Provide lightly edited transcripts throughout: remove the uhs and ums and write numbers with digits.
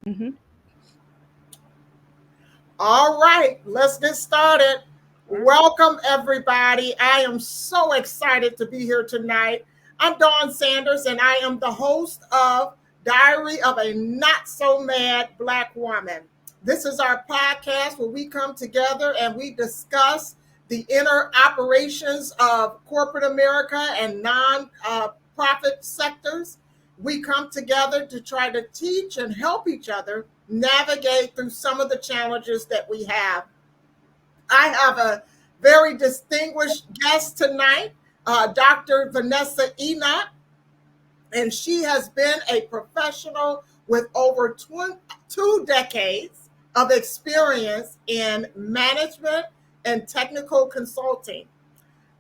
Mhm. All right, let's get started. Welcome, everybody. I am so excited to be here tonight. I'm Dawn Sanders, and I am the host of Diary of a Not So Mad Black Woman. This is our podcast where we come together and we discuss the inner operations of corporate America and non-profit sectors. We come together to try to teach and help each other navigate through some of the challenges that we have. I have a very distinguished guest tonight, Dr. Vanessa Enoch, and she has been a professional with over 2 decades of experience in management and technical consulting.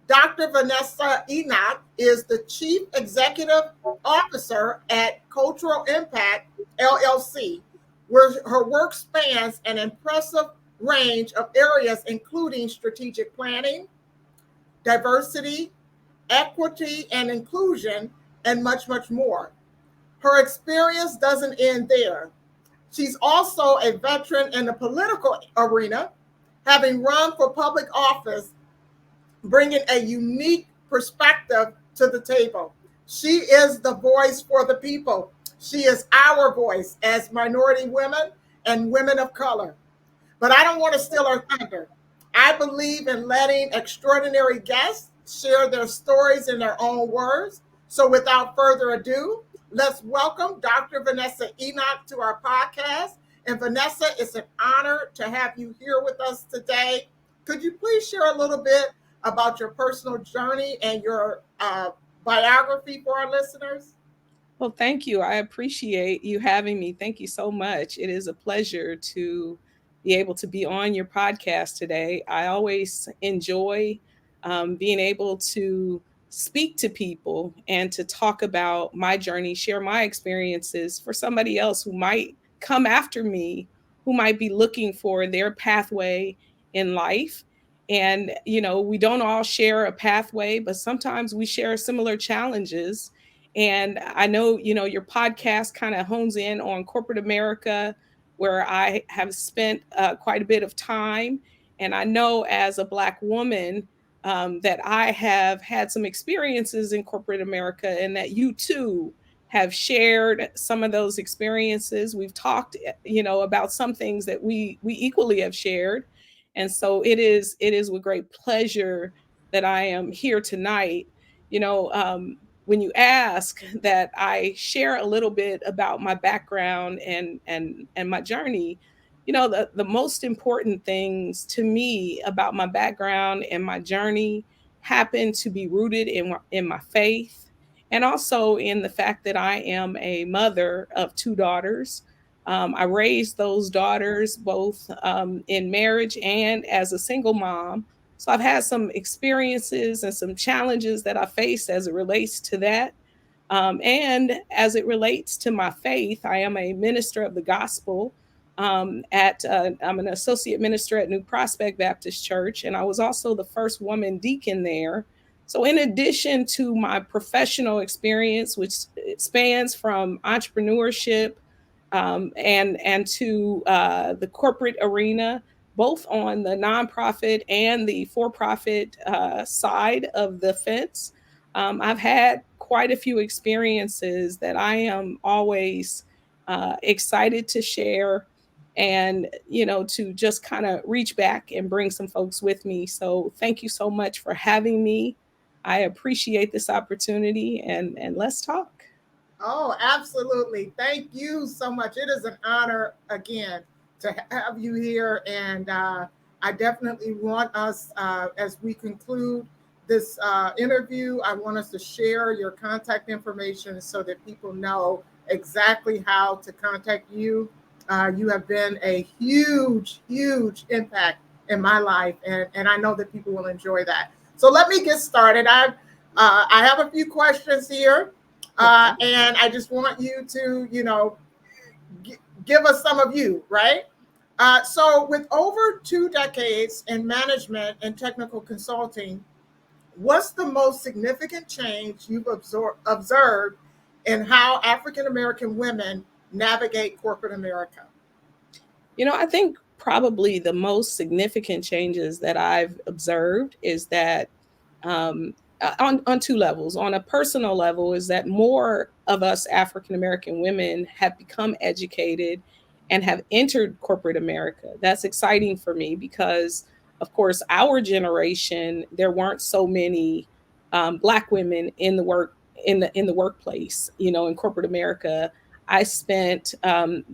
Dr. Vanessa Enoch is the Chief Executive Officer at Cultural Impact LLC, where her work spans an impressive range of areas, including strategic planning, diversity, equity, and inclusion, and much, much more. Her experience doesn't end there. She's also a veteran in the political arena, having run for public office, bringing a unique perspective to the table. She is the voice for the people. She is our voice as minority women and women of color. But I don't want to steal her thunder. I believe in letting extraordinary guests share their stories in their own words. So without further ado, let's welcome Dr. Vanessa Enoch to our podcast. And Vanessa, it's an honor to have you here with us today. Could you please share a little bit about your personal journey and your biography for our listeners? Well, thank you. I appreciate you having me. Thank you so much. It is a pleasure to be able to be on your podcast today. I always enjoy being able to speak to people and to talk about my journey, share my experiences for somebody else who might come after me, who might be looking for their pathway in life. And, we don't all share a pathway, but sometimes we share similar challenges. And I know, your podcast kind of hones in on corporate America, where I have spent quite a bit of time. And I know as a Black woman that I have had some experiences in corporate America, and that you too have shared some of those experiences. We've talked, about some things that we equally have shared. And so it is with great pleasure that I am here tonight. When you ask that I share a little bit about my background and my journey, the most important things to me about my background and my journey happen to be rooted in my faith, and also in the fact that I am a mother of two daughters. I raised those daughters both in marriage and as a single mom. So I've had some experiences and some challenges that I faced as it relates to that. And as it relates to my faith, I am a minister of the gospel. I'm an associate minister at New Prospect Baptist Church, and I was also the first woman deacon there. So, in addition to my professional experience, which spans from entrepreneurship and to the corporate arena, both on the nonprofit and the for-profit side of the fence. I've had quite a few experiences that I am always excited to share, and to just kind of reach back and bring some folks with me. So thank you so much for having me. I appreciate this opportunity, and let's talk. Oh, absolutely. Thank you so much. It is an honor again to have you here. And I definitely want us, as we conclude this interview, I want us to share your contact information so that people know exactly how to contact you. You have been a huge, huge impact in my life, and I know that people will enjoy that. So let me get started. I have a few questions here, Okay. and I just want you to, give us some of you, right? So, with over 2 decades in management and technical consulting, what's the most significant change you've observed in how African American women navigate corporate America? I think probably the most significant changes that I've observed is that um, on two levels. On a personal level, is that more of us African American women have become educated and have entered corporate America. That's exciting for me because, of course, our generation there weren't so many Black women in the workplace. In corporate America, I spent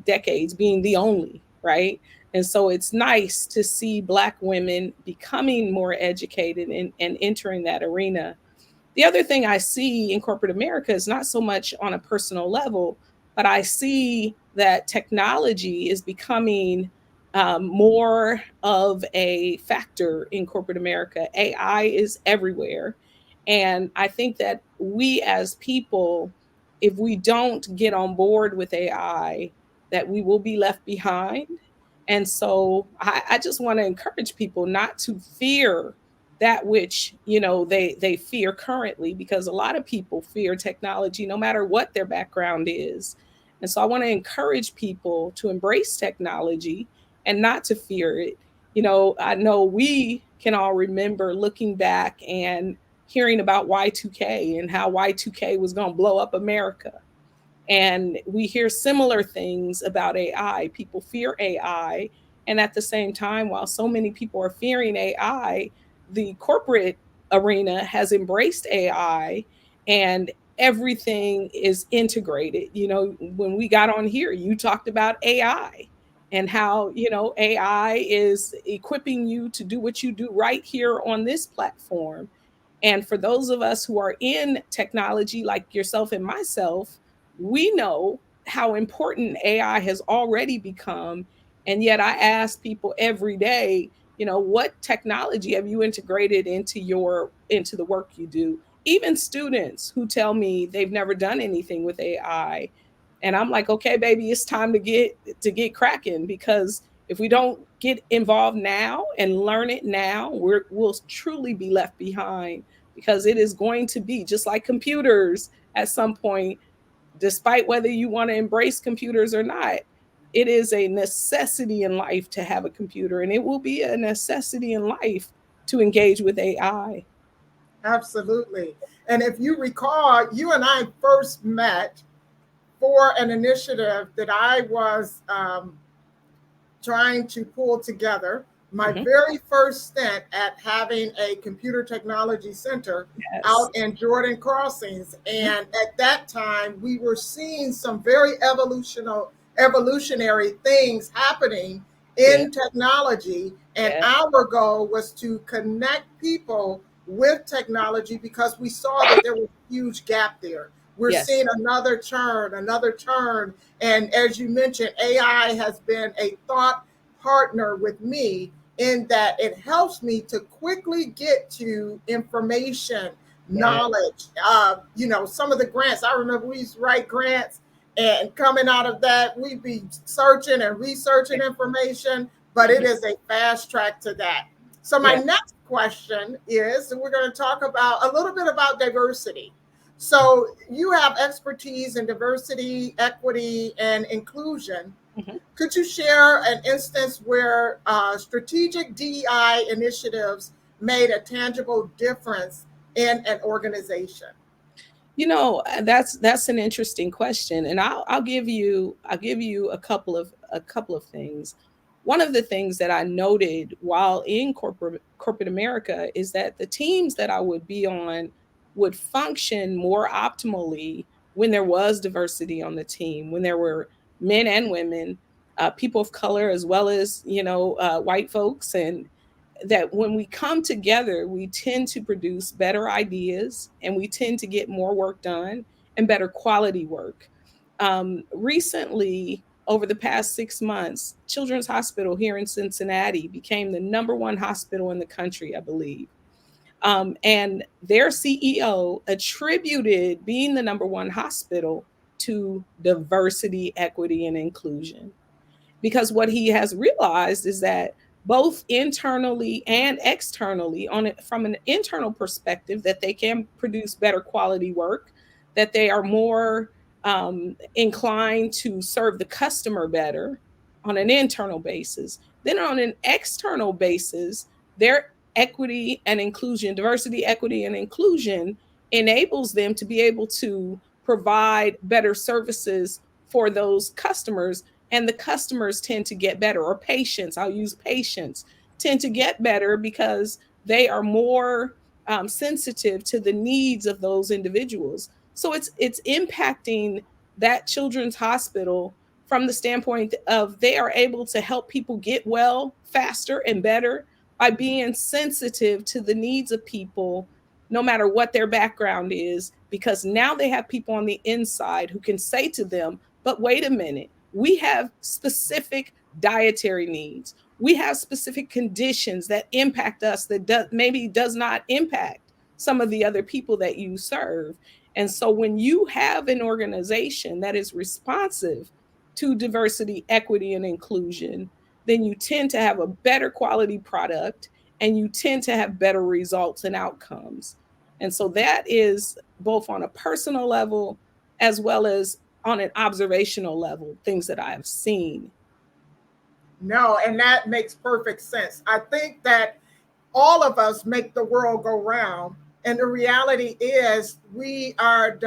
decades being the only, right? And so it's nice to see Black women becoming more educated and entering that arena. The other thing I see in corporate America is not so much on a personal level, but I see that technology is becoming more of a factor in corporate America. AI is everywhere. And I think that we as people, if we don't get on board with AI, that we will be left behind. And so I just want to encourage people not to fear that which they fear currently, because a lot of people fear technology no matter what their background is. And so I want to encourage people to embrace technology and not to fear it. I know we can all remember looking back and hearing about Y2K and how Y2K was going to blow up America. And we hear similar things about AI. People fear AI. And at the same time, while so many people are fearing AI, the corporate arena has embraced AI, and everything is integrated. When we got on here, you talked about AI and how, AI is equipping you to do what you do right here on this platform. And for those of us who are in technology, like yourself and myself, we know how important AI has already become. And yet I ask people every day, what technology have you integrated into the work you do? Even students who tell me they've never done anything with AI. And I'm like, okay, baby, it's time to get cracking, because if we don't get involved now and learn it now, we'll truly be left behind, because it is going to be just like computers at some point. Despite whether you want to embrace computers or not, it is a necessity in life to have a computer, and it will be a necessity in life to engage with AI. Absolutely. And if you recall, you and I first met for an initiative that I was trying to pull together. My Mm-hmm. very first stint at having a computer technology center Yes. out in Jordan Crossings. Mm-hmm. And at that time, we were seeing some very evolutionary things happening Yeah. in technology. And Yeah. our goal was to connect people with technology because we saw that there was a huge gap there. We're Yes. seeing another turn, another turn. And as you mentioned, AI has been a thought partner with me in that it helps me to quickly get to information, Yeah. knowledge. Some of the grants, I remember we used to write grants, and coming out of that, we'd be searching and researching information, but it Mm-hmm. is a fast track to that. So my Yeah. next question is, we're going to talk about a little bit about diversity. So you have expertise in diversity, equity, and inclusion. Mm-hmm. Could you share an instance where strategic DEI initiatives made a tangible difference in an organization? That's an interesting question, and I'll give you a couple of things. One of the things that I noted while in corporate America is that the teams that I would be on would function more optimally when there was diversity on the team, when there were men and women, people of color, as well as white folks. And that when we come together, we tend to produce better ideas, and we tend to get more work done and better quality work. Recently, over the past 6 months, Children's Hospital here in Cincinnati became the number one hospital in the country, I believe. And their CEO attributed being the number one hospital to diversity, equity, and inclusion, because what he has realized is that both internally and externally, on it from an internal perspective, that they can produce better quality work, that they are more inclined to serve the customer better on an internal basis. Then on an external basis, their equity and inclusion, diversity, equity, and inclusion enables them to be able to provide better services for those customers. And the customers tend to get better, or patients, I'll use patients, tend to get better because they are more sensitive to the needs of those individuals. So it's impacting that children's hospital from the standpoint of they are able to help people get well faster and better by being sensitive to the needs of people, no matter what their background is, because now they have people on the inside who can say to them, but wait a minute, we have specific dietary needs. We have specific conditions that impact us that maybe does not impact some of the other people that you serve. And so when you have an organization that is responsive to diversity, equity, and inclusion, then you tend to have a better quality product and you tend to have better results and outcomes. And so that is both on a personal level as well as on an observational level, things that I have seen. No, and that makes perfect sense. I think that all of us make the world go round. And the reality is, we are,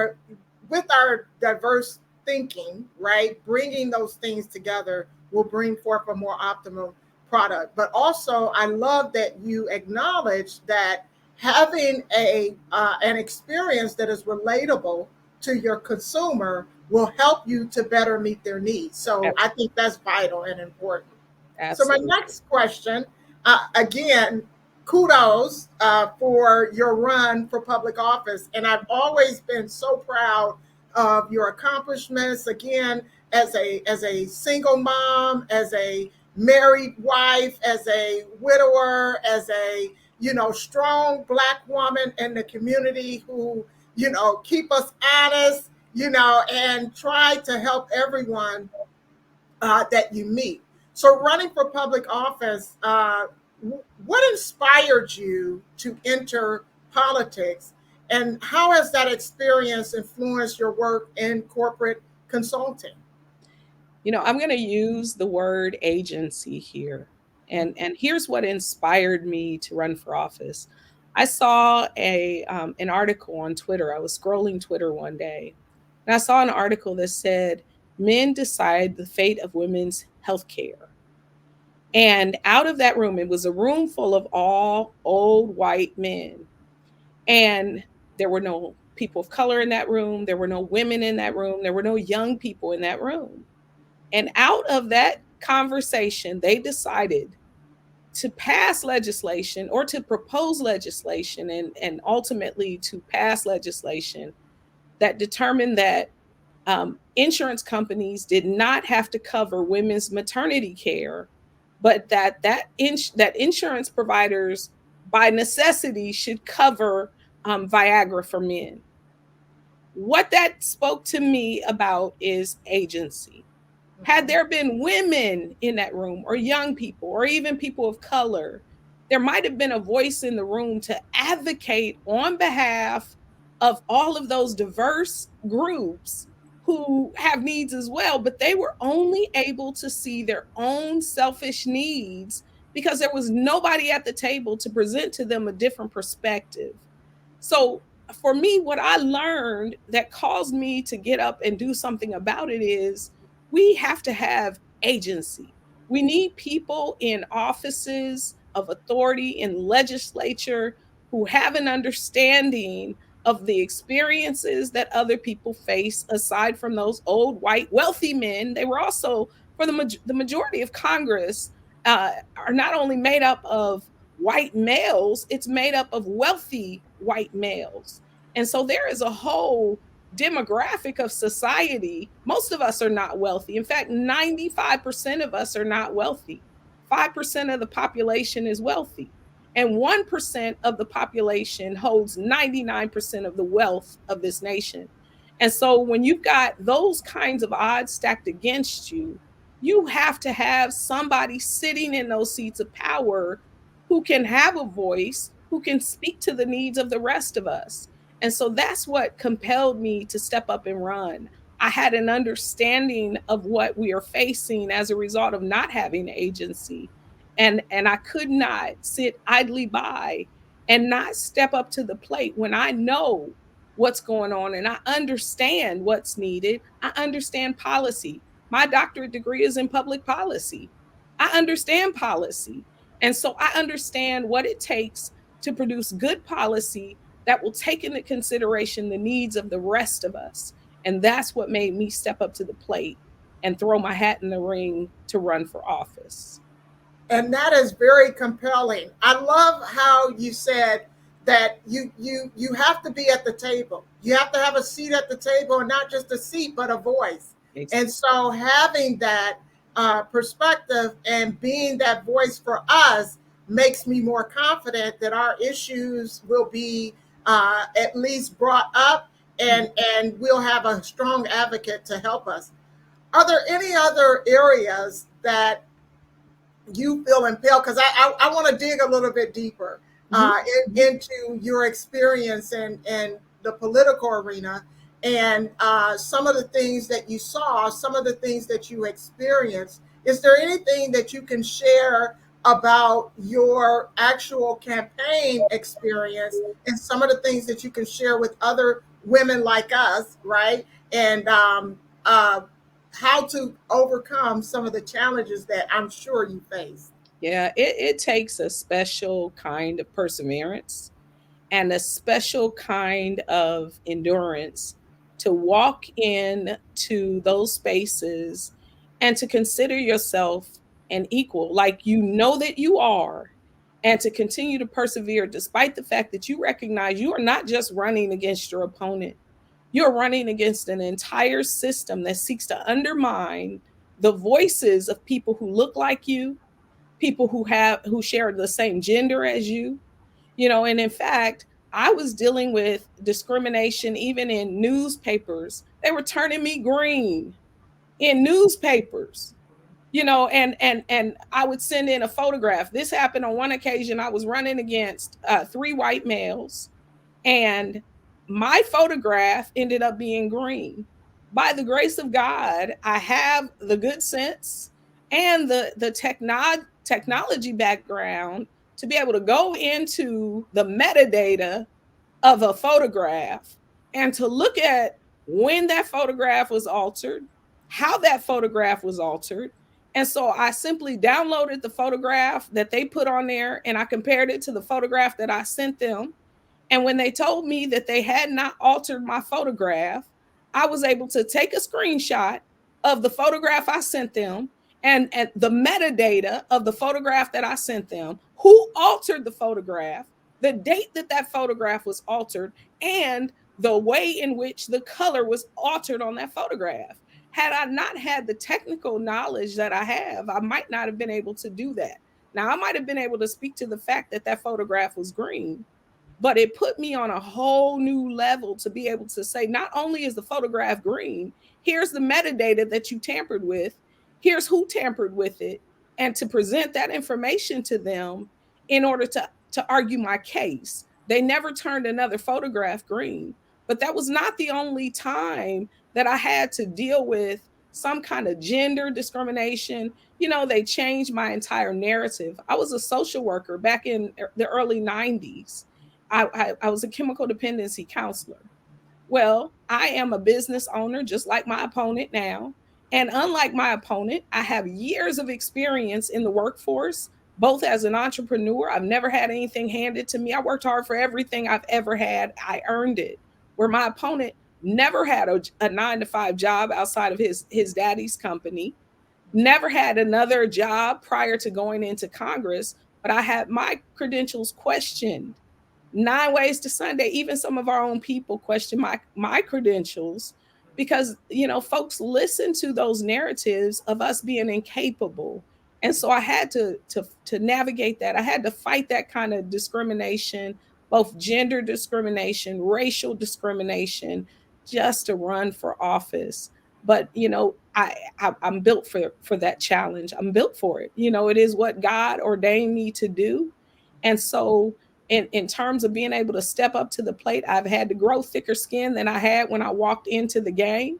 with our diverse thinking, right, bringing those things together will bring forth a more optimal product. But also, I love that you acknowledge that having an experience that is relatable to your consumer will help you to better meet their needs. So I think that's vital and important. So my Absolutely. next question, again, kudos for your run for public office, and I've always been so proud of your accomplishments. Again, as a single mom, as a married wife, as a widower, as a strong Black woman in the community who keep us honest, and try to help everyone that you meet. So, running for public office, what inspired you to enter politics, and how has that experience influenced your work in corporate consulting? I'm going to use the word agency here. And here's what inspired me to run for office. I saw an article on Twitter. I was scrolling Twitter one day, and I saw an article that said men decide the fate of women's health care. And out of that room, it was a room full of all old white men. And there were no people of color in that room. There were no women in that room. There were no young people in that room. And out of that conversation, they decided to pass legislation, or to propose legislation, and ultimately to pass legislation that determined that insurance companies did not have to cover women's maternity care, but that insurance providers by necessity should cover Viagra for men. What that spoke to me about is agency. Had there been women in that room, or young people, or even people of color, there might have been a voice in the room to advocate on behalf of all of those diverse groups who have needs as well, but they were only able to see their own selfish needs because there was nobody at the table to present to them a different perspective. So for me, what I learned that caused me to get up and do something about it is we have to have agency. We need people in offices of authority, in legislature, who have an understanding of the experiences that other people face aside from those old white wealthy men. They were also, for the majority of Congress, are not only made up of white males, it's made up of wealthy white males. And so there is a whole demographic of society. Most of us are not wealthy. In fact, 95% of us are not wealthy. 5% of the population is wealthy. And 1% of the population holds 99% of the wealth of this nation. And so when you've got those kinds of odds stacked against you, you have to have somebody sitting in those seats of power who can have a voice, who can speak to the needs of the rest of us. And so that's what compelled me to step up and run. I had an understanding of what we are facing as a result of not having agency. And I could not sit idly by and not step up to the plate when I know what's going on and I understand what's needed. I understand policy. My doctorate degree is in public policy. I understand policy. And so I understand what it takes to produce good policy that will take into consideration the needs of the rest of us. And that's what made me step up to the plate and throw my hat in the ring to run for office. And that is very compelling. I love how you said that you have to be at the table. You have to have a seat at the table, and not just a seat, but a voice. And so having that perspective and being that voice for us makes me more confident that our issues will be at least brought up, and we'll have a strong advocate to help us. Are there any other areas that you feel impelled? Because I want to dig a little bit deeper into your experience in the political arena, and some of the things that you saw, some of the things that you experienced. Is there anything that you can share about your actual campaign experience, and some of the things that you can share with other women like us, right? And how to overcome some of the challenges that I'm sure you face. Yeah, it takes a special kind of perseverance and a special kind of endurance to walk in to those spaces and to consider yourself an equal, like you know that you are, and to continue to persevere despite the fact that you recognize you are not just running against your opponent. You're running against an entire system that seeks to undermine the voices of people who look like you, people who share the same gender as you, and in fact, I was dealing with discrimination even in newspapers. They were turning me green in newspapers, and I would send in a photograph. This happened on one occasion. I was running against three white males, and my photograph ended up being green. By the grace of God, I have the good sense and the technology background to be able to go into the metadata of a photograph and to look at when that photograph was altered, how that photograph was altered. And so I simply downloaded the photograph that they put on there and I compared it to the photograph that I sent them. And when they told me that they had not altered my photograph, I was able to take a screenshot of the photograph I sent them and the metadata of the photograph that I sent them, who altered the photograph, the date that that photograph was altered, and the way in which the color was altered on that photograph. Had I not had the technical knowledge that I have, I might not have been able to do that. Now, I might have been able to speak to the fact that that photograph was green, but it put me on a whole new level to be able to say, not only is the photograph green, here's the metadata that you tampered with, here's who tampered with it, and to present that information to them in order to argue my case. They never turned another photograph green, but that was not the only time that I had to deal with some kind of gender discrimination. They changed my entire narrative. I was a social worker back in the early 90s. I was a chemical dependency counselor. Well, I am a business owner just like my opponent now. And unlike my opponent, I have years of experience in the workforce, both as an entrepreneur. I've never had anything handed to me. I worked hard for everything I've ever had. I earned it. Where my opponent never had a 9 to 5 job outside of his daddy's company, never had another job prior to going into Congress, but I had my credentials questioned 9 ways to Sunday. Even some of our own people question my credentials because folks listen to those narratives of us being incapable. And so I had to navigate that. I had to fight that kind of discrimination, both gender discrimination, racial discrimination, just to run for office. But I'm built for that challenge. I'm built for it. It is what God ordained me to do. And so in terms of being able to step up to the plate, I've had to grow thicker skin than I had when I walked into the game.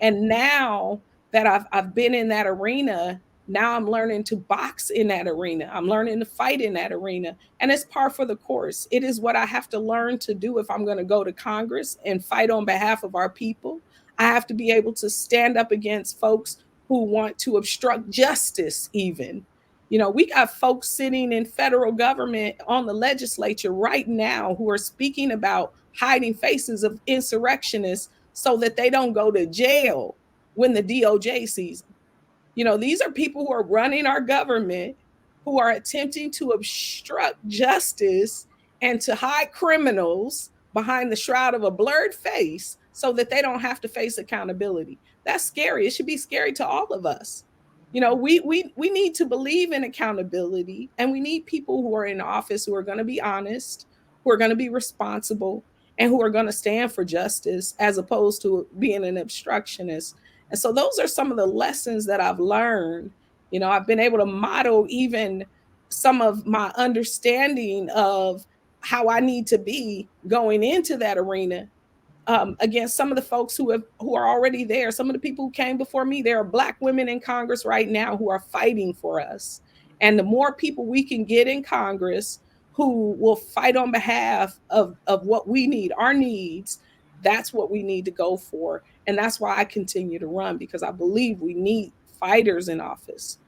And now that I've been in that arena, now I'm learning to box in that arena. I'm learning to fight in that arena. And it's par for the course. It is what I have to learn to do if I'm going to go to Congress and fight on behalf of our people. I have to be able to stand up against folks who want to obstruct justice, even. You know, we got folks sitting in federal government on the legislature right now who are speaking about hiding faces of insurrectionists so that they don't go to jail when the DOJ sees them. You know, these are people who are running our government, who are attempting to obstruct justice and to hide criminals behind the shroud of a blurred face so that they don't have to face accountability. That's scary. It should be scary to all of us. You know, we need to believe in accountability, and we need people who are in office who are going to be honest, who are going to be responsible, and who are going to stand for justice as opposed to being an obstructionist. And so those are some of the lessons that I've learned. You know, I've been able to model even some of my understanding of how I need to be going into that arena, against some of the folks who are already there. Some of the people who came before me. There are Black women in Congress right now who are fighting for us. And the more people we can get in Congress who will fight on behalf of what we need, our needs, that's what we need to go for. And that's why I continue to run, because I believe we need fighters in office.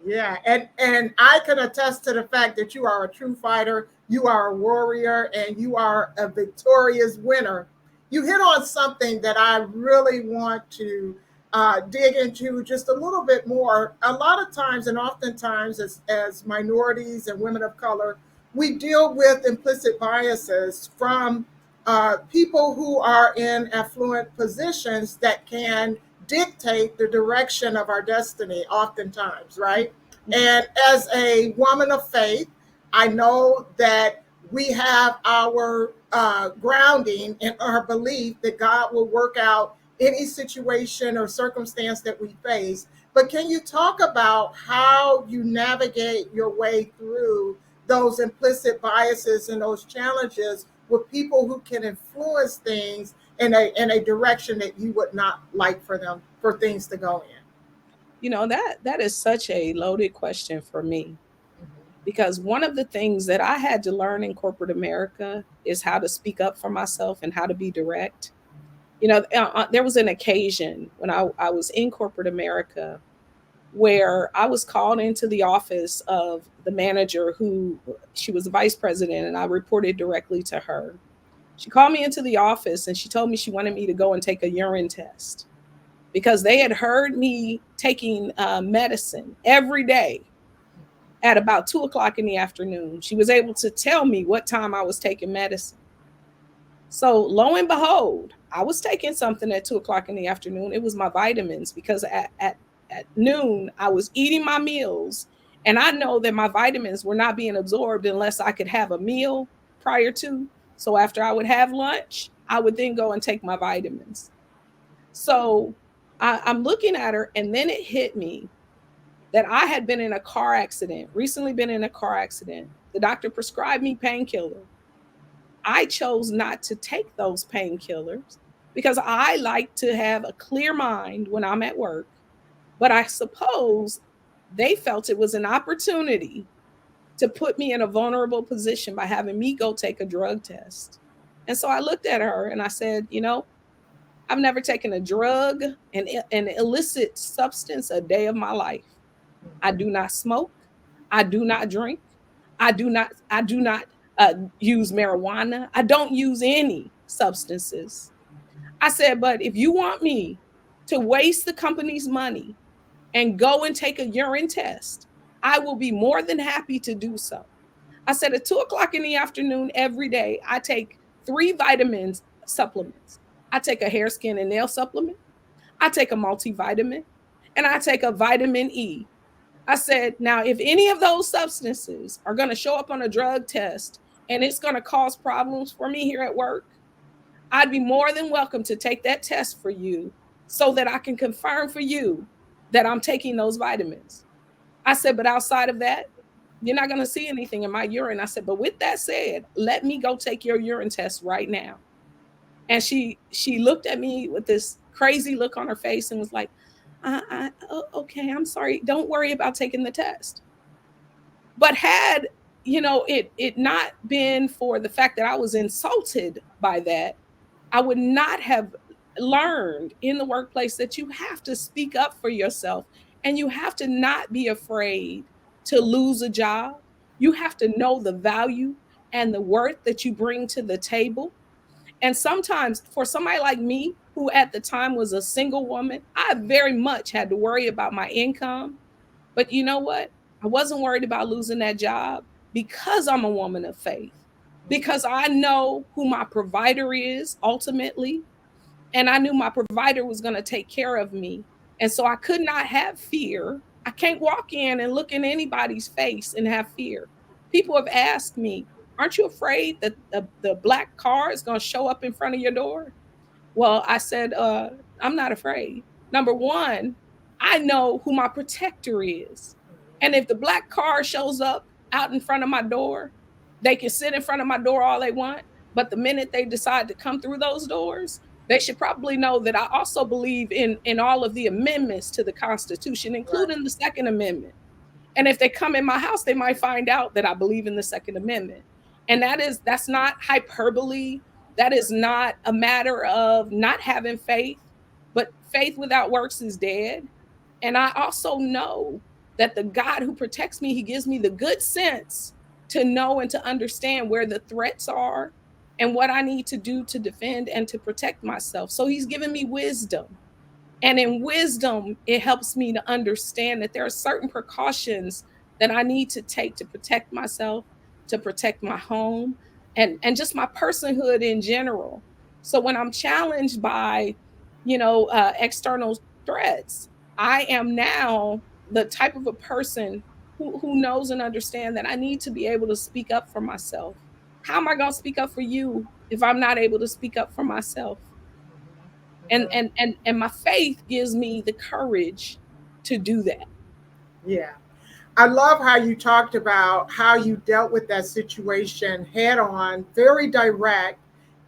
Yeah, and I can attest to the fact that you are a true fighter, you are a warrior, and you are a victorious winner. You hit on something that I really want to dig into just a little bit more. A lot of times, and oftentimes, as minorities and women of color, we deal with implicit biases from people who are in affluent positions that can dictate the direction of our destiny oftentimes, right? And as a woman of faith, I know that we have our grounding in our belief that God will work out any situation or circumstance that we face. But can you talk about how you navigate your way through those implicit biases and those challenges with people who can influence things in a direction that you would not like for them for things to go in? You know, that is such a loaded question for me, because one of the things that I had to learn in corporate America is how to speak up for myself and how to be direct. You know, there was an occasion when I was in corporate America where I was called into the office of the manager, who she was the vice president, and I reported directly to her. She called me into the office and she told me she wanted me to go and take a urine test because they had heard me taking medicine every day at about 2 o'clock in the afternoon. She was able to tell me what time I was taking medicine. So lo and behold, I was taking something at 2 o'clock in the afternoon. It was my vitamins, because at noon I was eating my meals, and I know that my vitamins were not being absorbed unless I could have a meal prior to. So after I would have lunch, I would then go and take my vitamins. So I'm looking at her, and then it hit me that I had been in a car accident, recently been in a car accident. The doctor prescribed me painkiller. I chose not to take those painkillers because I like to have a clear mind when I'm at work. But I suppose they felt it was an opportunity to put me in a vulnerable position by having me go take a drug test. And so I looked at her and I said, you know, I've never taken a drug, an illicit substance, a day of my life. I do not smoke. I do not drink. I do not use marijuana. I don't use any substances. I said, but if you want me to waste the company's money and go and take a urine test, I will be more than happy to do so. I said at 2 o'clock in the afternoon every day, I take 3 vitamins supplements. I take a hair, skin, and nail supplement. I take a multivitamin, and I take a vitamin E. I said, now, if any of those substances are going to show up on a drug test and it's going to cause problems for me here at work, I'd be more than welcome to take that test for you so that I can confirm for you that I'm taking those vitamins. I said, but outside of that, you're not going to see anything in my urine. I said, but with that said, let me go take your urine test right now. And she looked at me with this crazy look on her face and was like, oh, okay, I'm sorry. Don't worry about taking the test. But had, it not been for the fact that I was insulted by that, I would not have learned in the workplace that you have to speak up for yourself and you have to not be afraid to lose a job. You have to know the value and the worth that you bring to the table. And sometimes for somebody like me, who at the time was a single woman, I very much had to worry about my income. But you know what? I wasn't worried about losing that job because I'm a woman of faith, because I know who my provider is ultimately. And I knew my provider was going to take care of me. And so I could not have fear. I can't walk in and look in anybody's face and have fear. People have asked me, aren't you afraid that the black car is going to show up in front of your door? Well, I said, I'm not afraid. Number one, I know who my protector is. And if the black car shows up out in front of my door, they can sit in front of my door all they want. But the minute they decide to come through those doors, they should probably know that I also believe in all of the amendments to the Constitution, Right. including the Second Amendment. And if they come in my house, they might find out that I believe in the Second Amendment. And that's not hyperbole. That is not a matter of not having faith, but faith without works is dead. And I also know that the God who protects me, he gives me the good sense to know and to understand where the threats are and what I need to do to defend and to protect myself. So he's given me wisdom. And in wisdom, it helps me to understand that there are certain precautions that I need to take to protect myself, to protect my home, and just my personhood in general. So when I'm challenged by, external threats, I am now the type of a person who knows and understand that I need to be able to speak up for myself. How am I going to speak up for you if I'm not able to speak up for myself? and Mhm. and and and my faith gives me the courage to do that. Yeah. I love how you talked about how you dealt with that situation head on, very direct,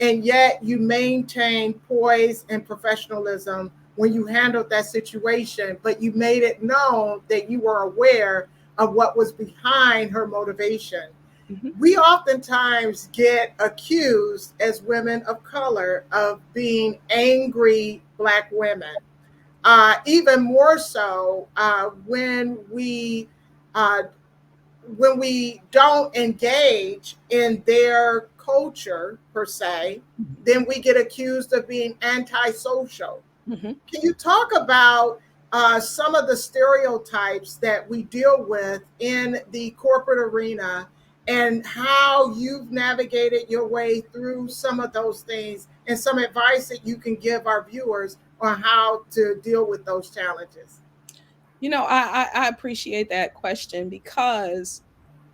and yet you maintained poise and professionalism when you handled that situation, but you made it known that you were aware of what was behind her motivation. Mhm. We oftentimes get accused as women of color of being angry Black women. Even more so uh, when we don't engage in their culture per se, then we get accused of being antisocial. Mhm. Can you talk about some of the stereotypes that we deal with in the corporate arena and how you've navigated your way through some of those things and some advice that you can give our viewers on how to deal with those challenges? I appreciate that question because,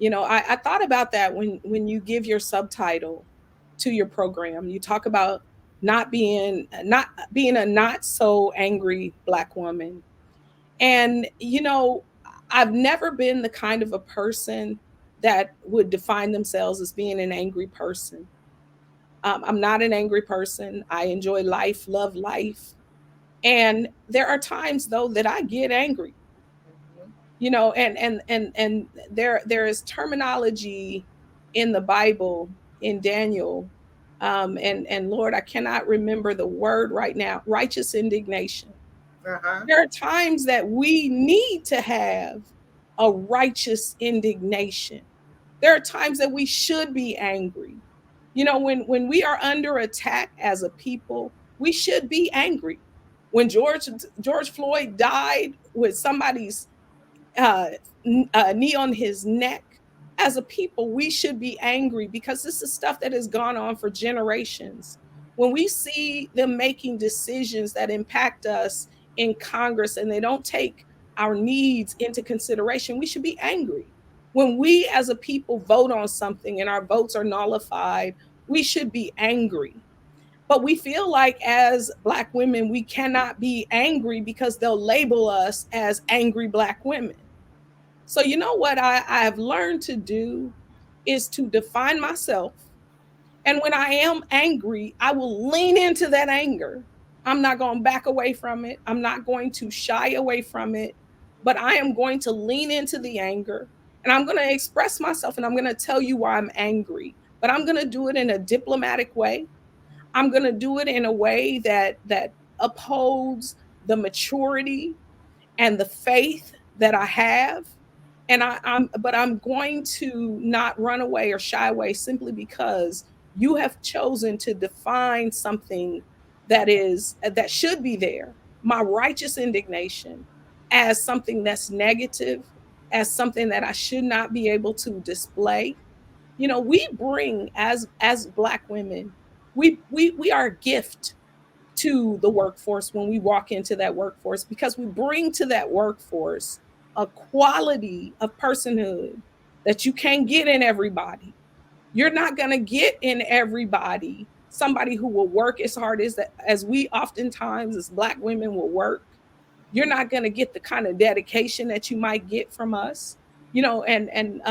I thought about that when you give your subtitle to your program. You talk about not being a not so angry Black woman. And I've never been the kind of a person that would define themselves as being an angry person. I'm not an angry person. I enjoy life, love life. And there are times though that I get angry, and there is terminology in the Bible, in Daniel, and Lord, I cannot remember the word right now. Righteous indignation. Uh-huh. There are times that we need to have a righteous indignation. There are times that we should be angry. When we are under attack as a people, we should be angry. When George Floyd died with somebody's uh, knee on his neck, as a people, we should be angry because this is stuff that has gone on for generations. When we see them making decisions that impact us in Congress and they don't take our needs into consideration, we should be angry. When we as a people vote on something and our votes are nullified, we should be angry. But we feel like as Black women, we cannot be angry because they'll label us as angry Black women. So, you know what I have learned to do is to define myself. And when I am angry, I will lean into that anger. I'm not going to back away from it. I'm not going to shy away from it, but I am going to lean into the anger and I'm going to express myself and I'm going to tell you why I'm angry, but I'm going to do it in a diplomatic way. I'm going to do it in a way that upholds the maturity and the faith that I have. And I'm going to not run away or shy away simply because you have chosen to define something that should be there, my righteous indignation, as something that's negative, as something that I should not be able to display. You know, we bring as Black women, we are a gift to the workforce when we walk into that workforce, because we bring to that workforce a quality of personhood that you can't get in everybody. You're not going to get in everybody somebody who will work as hard as we oftentimes as Black women will work. You're not going to get the kind of dedication that you might get from us. You know, and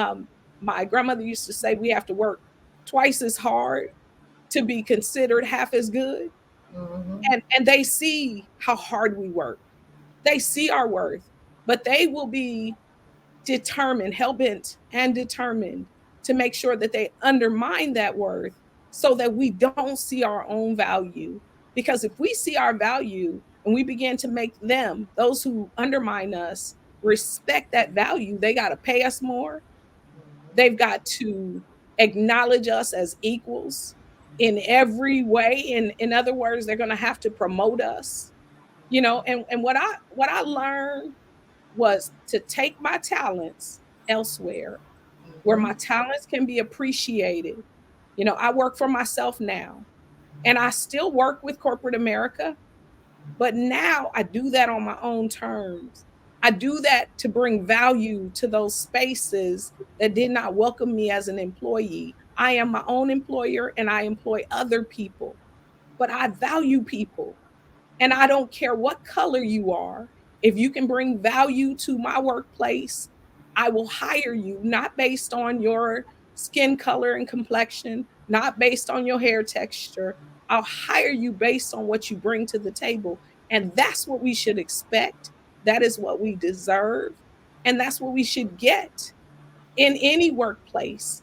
my grandmother used to say we have to work twice as hard to be considered half as good. Mm-hmm. And they see how hard we work. They see our worth, but they will be determined, hell bent and determined to make sure that they undermine that worth so that we don't see our own value. Because if we see our value and we begin to make them, those who undermine us, respect that value, they got to pay us more. They've got to acknowledge us as equals in every way. In other words, they're going to have to promote us. You know, and what I learned was to take my talents elsewhere where Mm-hmm. my talents can be appreciated. You know, I work for myself now and I still work with corporate America, but now I do that on my own terms. I do that to bring value to those spaces that did not welcome me as an employee. I am my own employer and I employ other people, but I value people. And I don't care what color you are. If you can bring value to my workplace, I will hire you, not based on your skin color and complexion, not based on your hair texture. I'll hire you based on what you bring to the table. And that's what we should expect. That is what we deserve. And that's what we should get in any workplace.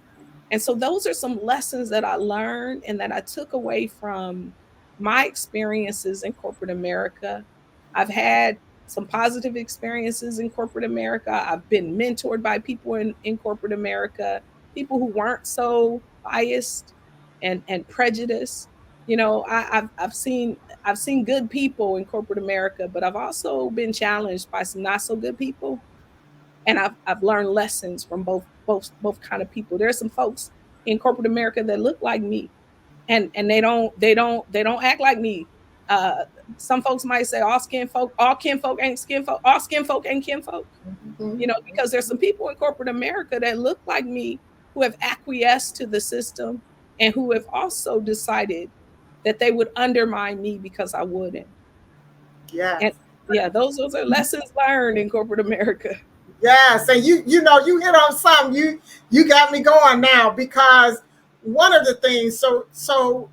And so those are some lessons that I learned and that I took away from my experiences in corporate America. I've had some positive experiences in corporate America. I've been mentored by people in corporate America, people who weren't so biased and prejudiced. You know, I've seen good people in corporate America, but I've also been challenged by some not so good people, and I've learned lessons from both kind of people. There's some folks in corporate America that look like me, and they don't act like me. Uh, some folks might say all kin folk ain't skin folk, all skin folk ain't kin folk. You know, Mm-hmm. because there's some people in corporate America that look like me who have acquiesced to the system and who have also decided that they would undermine me because I wouldn't. And Yes. yeah, those are lessons learned in corporate America. Yes, and you know you hit on something. You got me going now because one of the things. So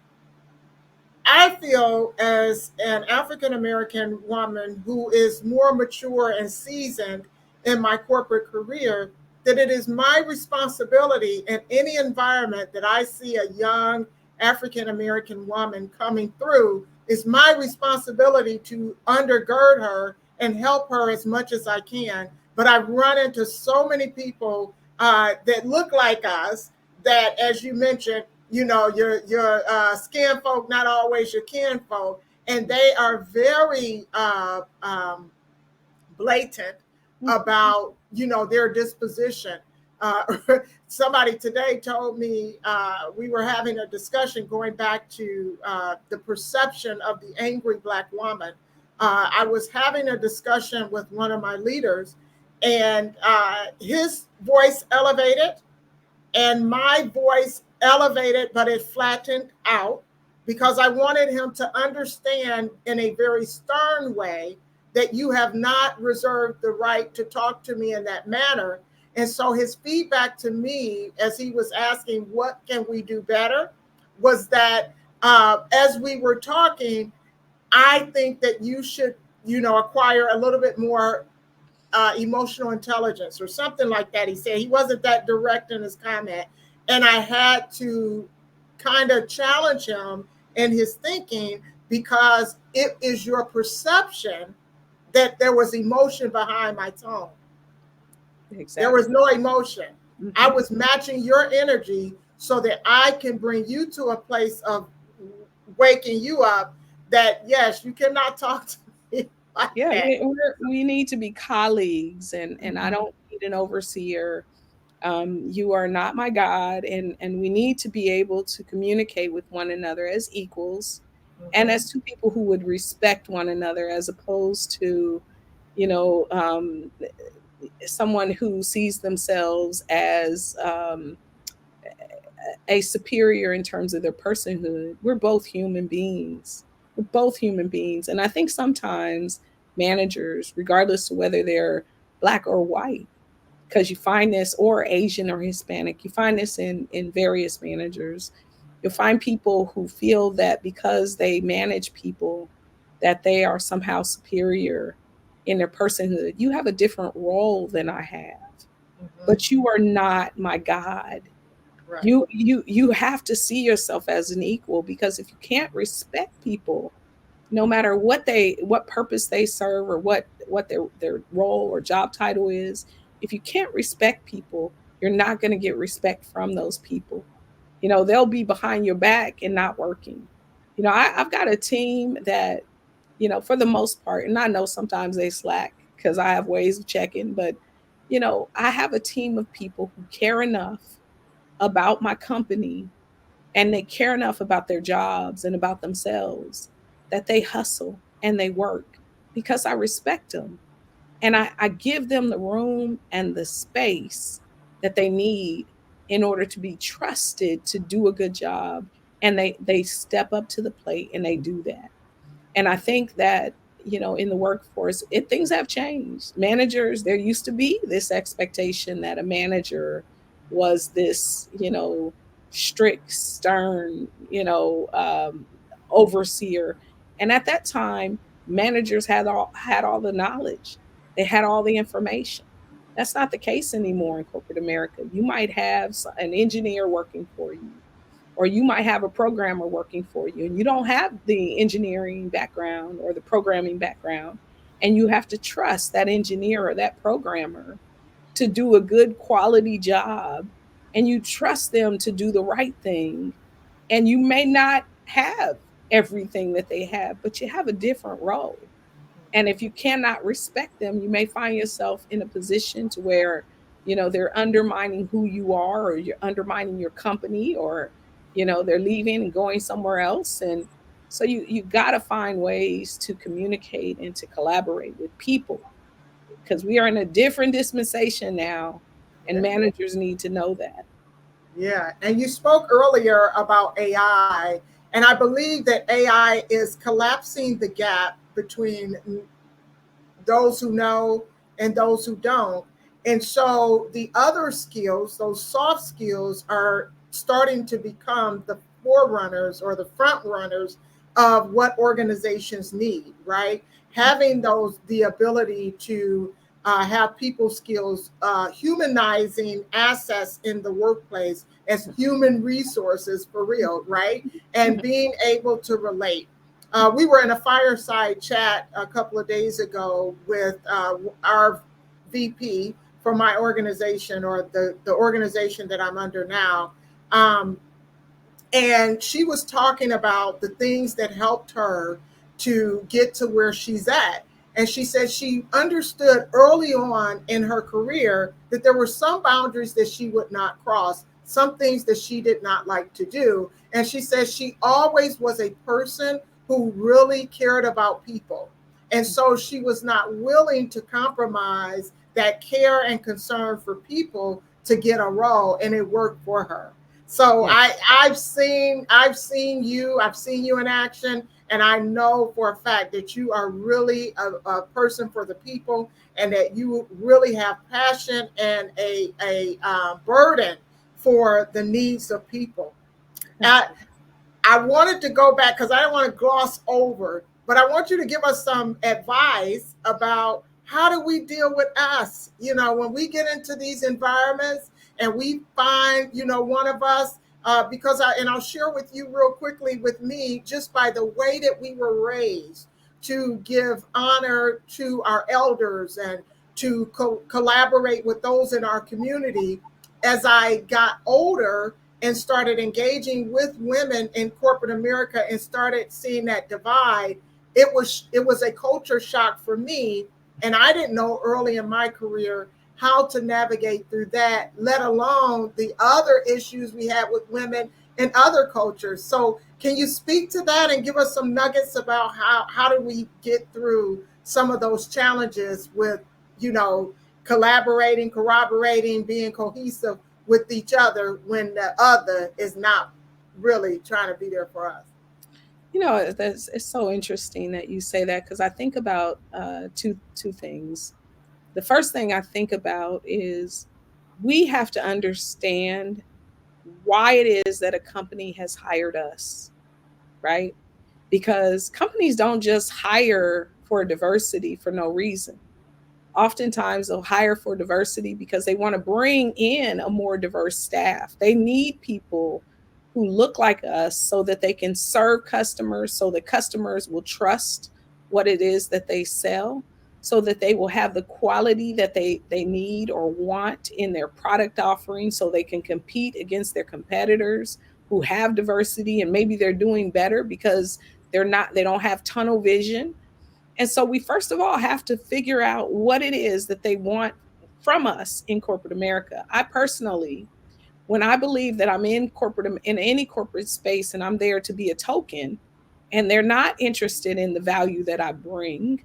I feel as an African American woman who is more mature and seasoned in my corporate career that it is my responsibility in any environment that I see a young African American woman coming through, is my responsibility to undergird her and help her as much as I can. But I've run into so many people that look like us that, as you mentioned, you know, your skin folk, not always your kin folk, and they are very blatant about, you know, their disposition. Uh, Somebody today told me we were having a discussion going back to the perception of the angry Black woman. I was having a discussion with one of my leaders, and his voice elevated and my voice elevated, but it flattened out because I wanted him to understand in a very stern way that you have not reserved the right to talk to me in that manner. And so his feedback to me, as he was asking, what can we do better, was that as we were talking, I think that you should, acquire a little bit more emotional intelligence or something like that. He said he wasn't that direct in his comment. And I had to kind of challenge him in his thinking because it is your perception that there was emotion behind my tone. There Exactly. was no emotion. I Hmm. was matching your energy so that I can bring you to a place of waking you up that, yes, you cannot talk to me like Yeah, that. we need to be colleagues, and I Mhm. don't need an overseer. You are not my God, and we need to be able to communicate with one another as equals and Mhm. as two people who would respect one another, as opposed to, you know, someone who sees themselves as a superior in terms of their personhood. We're both human beings. We're both human beings. And I think sometimes managers, regardless of whether they're black or white, because you find this, or Asian or Hispanic, you find this in various managers. You'll find people who feel that because they manage people, that they are somehow superior in their personhood. You have a different role than I have, Mhm. but you are not my God. Right. You have to see yourself as an equal, because if you can't respect people, no matter what purpose they serve, or what their role or job title is, if you can't respect people, you're not going to get respect from those people. They'll be behind your back and not working. I've got a team that, for the most part, and I know sometimes they slack because I have ways of checking, but I have a team of people who care enough about my company, and they care enough about their jobs and about themselves, that they hustle and they work because I respect them. And I give them the room and the space that they need in order to be trusted to do a good job. And they step up to the plate and they do that. And I think that, in the workforce, things have changed. Managers, there used to be this expectation that a manager was this, strict, stern, overseer. And at that time, managers had all the knowledge. They had all the information. That's not the case anymore in corporate America. You might have an engineer working for you, or you might have a programmer working for you, and you don't have the engineering background or the programming background, and you have to trust that engineer or that programmer to do a good quality job, and you trust them to do the right thing, and you may not have everything that they have, but you have a different role. And if you cannot respect them, you may find yourself in a position to where, they're undermining who you are, or you're undermining your company, or, they're leaving and going somewhere else. And so you got to find ways to communicate and to collaborate with people, because we are in a different dispensation now, and Yeah. managers need to know that. Yeah. And you spoke earlier about AI, and I believe that AI is collapsing the gap between those who know and those who don't. And so the other skills, those soft skills, are starting to become the forerunners or the front runners of what organizations need, right? Having the ability to have people skills, humanizing assets in the workplace as human resources for real, right? And being able to relate. We were in a fireside chat a couple of days ago with our VP for my organization, or the organization that I'm under now. Um, and she was talking about the things that helped her to get to where she's at. And she said she understood early on in her career that there were some boundaries that she would not cross, some things that she did not like to do. And she said she always was a person who really cared about people. And so she was not willing to compromise that care and concern for people to get a role, and it worked for her. So Yeah. I've seen you in action, and I know for a fact that you are really a person for the people, and that you really have passion and a burden for the needs of people. I, I wanted to go back because I don't want to gloss over But I want you to give us some advice about how do we deal with us, when we get into these environments and we find, one of us, because I'll share with you real quickly with me, just by the way that we were raised to give honor to our elders and to collaborate with those in our community. As I got older and started engaging with women in corporate America and started seeing that divide, it was a culture shock for me, and I didn't know early in my career how to navigate through that, let alone the other issues we had with women in other cultures. So can you speak to that and give us some nuggets about how do we get through some of those challenges with, you know, collaborating, corroborating, being cohesive with each other when the other is not really trying to be there for us? It's so interesting that you say that, because I think about two things. The first thing I think about is we have to understand why it is that a company has hired us, right? Because companies don't just hire for diversity for no reason. Oftentimes they'll hire for diversity because they want to bring in a more diverse staff. They need people who look like us so that they can serve customers, so that customers will trust what it is that they sell, so that they will have the quality that they need or want in their product offering, so they can compete against their competitors who have diversity, and maybe they're doing better because they don't have tunnel vision. And so we first of all have to figure out what it is that they want from us in corporate America. I personally, when I believe that I'm in any corporate space and I'm there to be a token, and they're not interested in the value that I bring,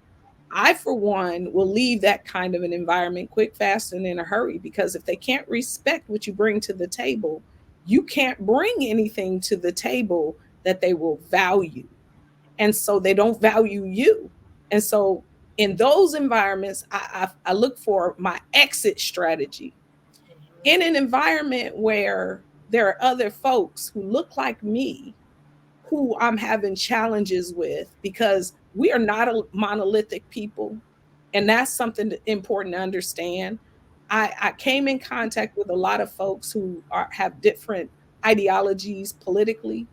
I for one will leave that kind of an environment quick, fast, and in a hurry, because if they can't respect what you bring to the table, you can't bring anything to the table that they will value. And so they don't value you. And so in those environments, I look for my exit strategy. In an environment where there are other folks who look like me, who I'm having challenges with, because we are not a monolithic people. And that's something important to understand. I came in contact with a lot of folks who have different ideologies politically.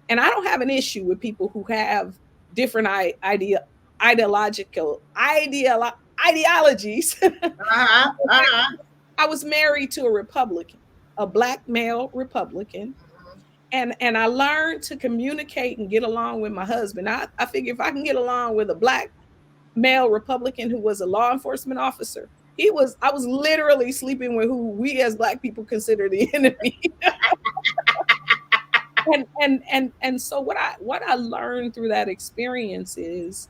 And I don't have an issue with people who have different ideological ideologies. Uh-huh. Uh-huh. I was married to a Republican, a black male Republican, and I learned to communicate and get along with my husband. I figure if I can get along with a black male Republican who was a law enforcement officer, I was literally sleeping with who we as black people consider the enemy. And so what I learned through that experience is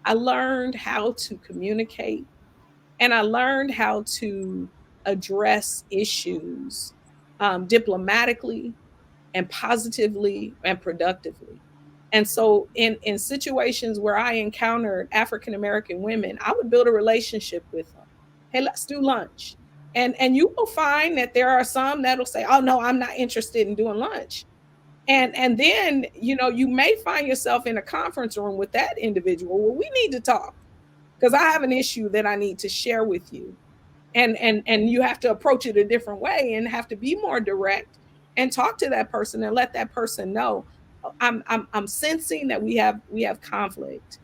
I learned how to communicate, and I learned how to address issues diplomatically and positively and productively. And so in situations where I encountered African American women, I would build a relationship with them. Hey, let's do lunch. And you will find that there are some that'll say, "Oh no, I'm not interested in doing lunch." And then, you may find yourself in a conference room with that individual. Well, we need to talk, because I have an issue that I need to share with you. And you have to approach it a different way and have to be more direct and talk to that person and let that person know, I'm sensing that we have conflict,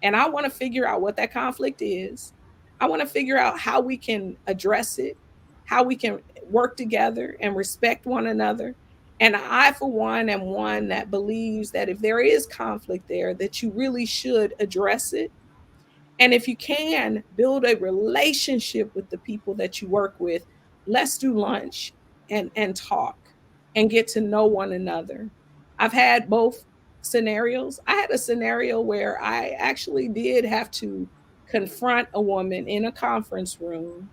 and I want to figure out what that conflict is. I want to figure out how we can address it, how we can work together and respect one another. And I, for one, am one that believes that if there is conflict there, that you really should address it. And if you can build a relationship with the people that you work with, let's do lunch and talk and get to know one another. I've had both scenarios. I had a scenario where I actually did have to confront a woman in a conference room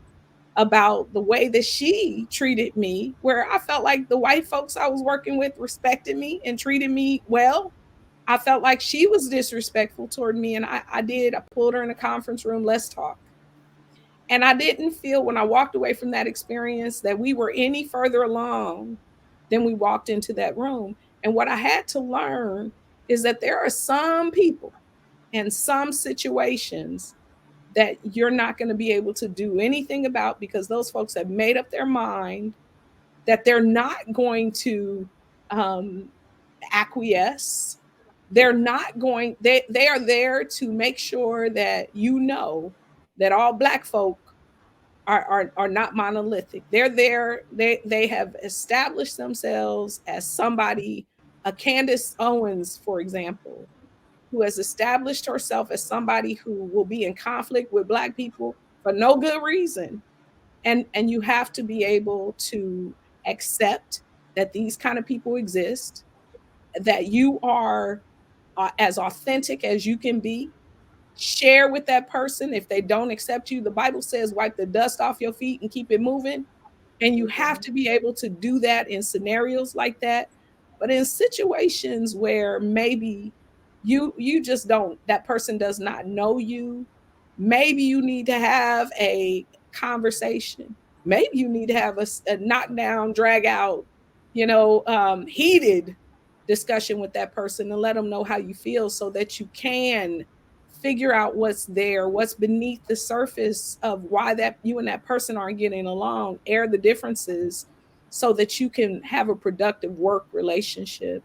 about the way that she treated me, where I felt like the white folks I was working with respected me and treated me well. I felt like she was disrespectful toward me, and I pulled her in a conference room. Let's talk. And I didn't feel, when I walked away from that experience, that we were any further along than we walked into that room. And what I had to learn is that there are some people and some situations that you're not going to be able to do anything about, because those folks have made up their mind that they're not going to um, acquiesce. They're not going, they are there to make sure that you know that all Black folk are not monolithic. They're there, they have established themselves as somebody, a Candace Owens, for example, who has established herself as somebody who will be in conflict with Black people for no good reason. And you have to be able to accept that these kind of people exist, that you are as authentic as you can be. Share with that person. If they don't accept you, the Bible says wipe the dust off your feet and keep it moving. And you have to be able to do that in scenarios like that. But in situations where maybe you just don't, that person does not know you, maybe you need to have a conversation. Maybe you need to have a knockdown, drag out, heated discussion with that person and let them know how you feel, so that you can figure out what's there, what's beneath the surface of why that you and that person aren't getting along, air the differences so that you can have a productive work relationship.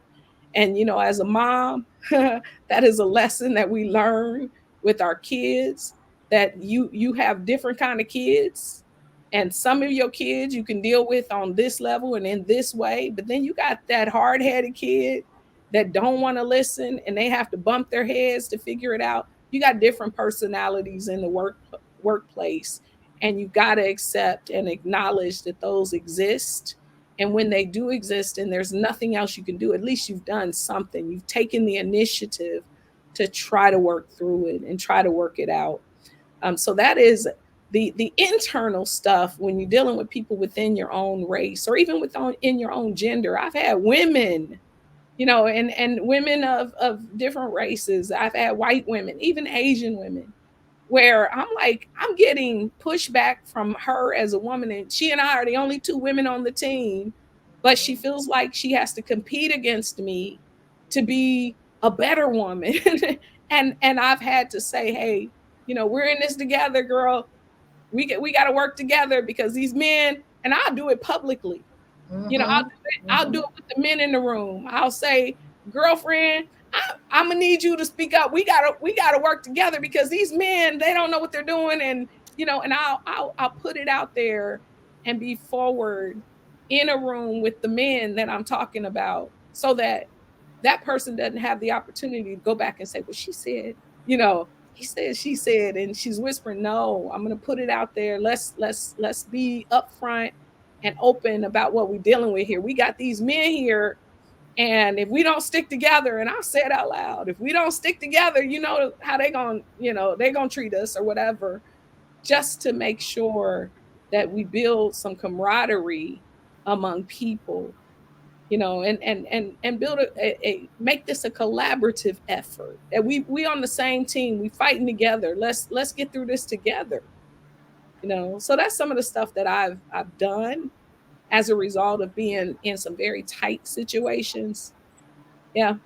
And as a mom, that is a lesson that we learn with our kids, that you have different kind of kids, and some of your kids you can deal with on this level and in this way, but then you got that hard-headed kid that don't want to listen and they have to bump their heads to figure it out. You got different personalities in the workplace, and you got to accept and acknowledge that those exist. And when they do exist and there's nothing else you can do, at least you've done something. You've taken the initiative to try to work through it and try to work it out. So that is the internal stuff when you're dealing with people within your own race, or even in your own gender. I've had women, and women of different races. I've had white women, even Asian women, where I'm like, I'm getting pushback from her as a woman, and she and I are the only two women on the team, but she feels like she has to compete against me to be a better woman. And I've had to say, hey, we're in this together, girl. We got to work together, because these men, and I'll do it publicly. Mm-hmm. I'll do it with the men in the room. I'll say, girlfriend, I'm gonna need you to speak up. We gotta work together, because these men, they don't know what they're doing. And and I'll put it out there and be forward in a room with the men that I'm talking about, so that that person doesn't have the opportunity to go back and say, well, she said, he said, she said, and she's whispering. No, I'm gonna put it out there. Let's be upfront and open about what we're dealing with here. We got these men here, and if we don't stick together, and I'll say it out loud, if we don't stick together, how they're gonna treat us or whatever, just to make sure that we build some camaraderie among people, and build make this a collaborative effort, that we on the same team, we fighting together. Let's get through this together. So that's some of the stuff that I've done as a result of being in some very tight situations. Yeah.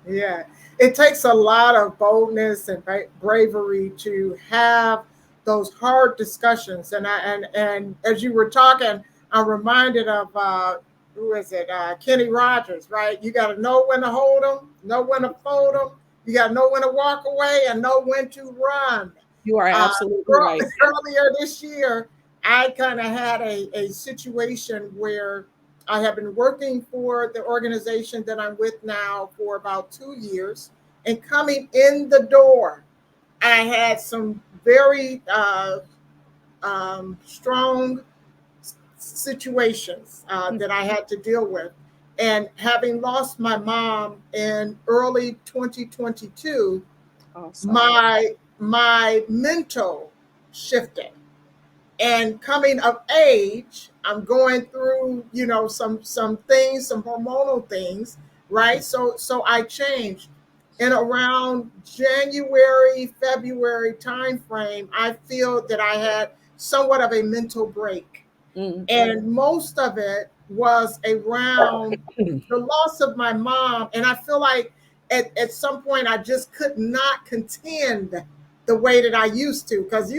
Yeah, it takes a lot of boldness and bravery to have those hard discussions. And as you were talking, I'm reminded of who is it? Kenny Rogers, right? You got to know when to hold them, know when to fold them. You got to know when to walk away and know when to run. You are absolutely right. Earlier this year, I kind of had a situation where I have been working for the organization that I'm with now for about 2 years. And coming in the door, I had some very strong situations that I had to deal with. And having lost my mom in early 2022, Awesome. my mental shifted. And coming of age, I'm going through, some things, some hormonal things, right? So I changed. And around January, February timeframe, I feel that I had somewhat of a mental break. Mm-hmm. And most of it was around the loss of my mom. And I feel like at some point I just could not contend the way that I used to, because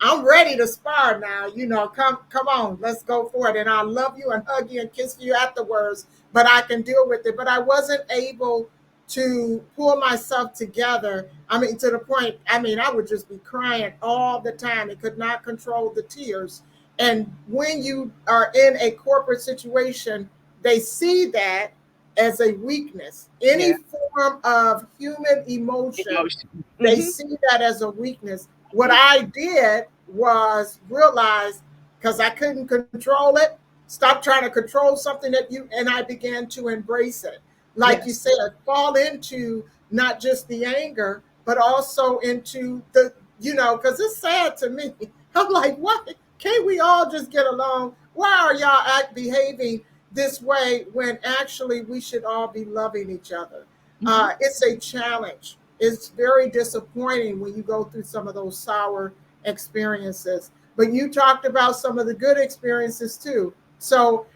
I'm ready to spar now. Come on, let's go for it. And I love you and hug you and kiss you afterwards, but I can deal with it. But I wasn't able to pull myself together. I mean, to the point, I would just be crying all the time and could not control the tears. And when you are in a corporate situation, they see that as a weakness. Any Yeah. form of human emotion, Emotion. they Mm-hmm. see that as a weakness. What I did was realize, because I couldn't control it, stop trying to control something that and I began to embrace it. Like you Yes. said, fall into not just the anger, but also into because it's sad to me. I'm like, what? Can't we all just get along? Why are y'all behaving this way when actually we should all be loving each other? Mm-hmm. It's a challenge. It's very disappointing when you go through some of those sour experiences. But you talked about some of the good experiences too. So,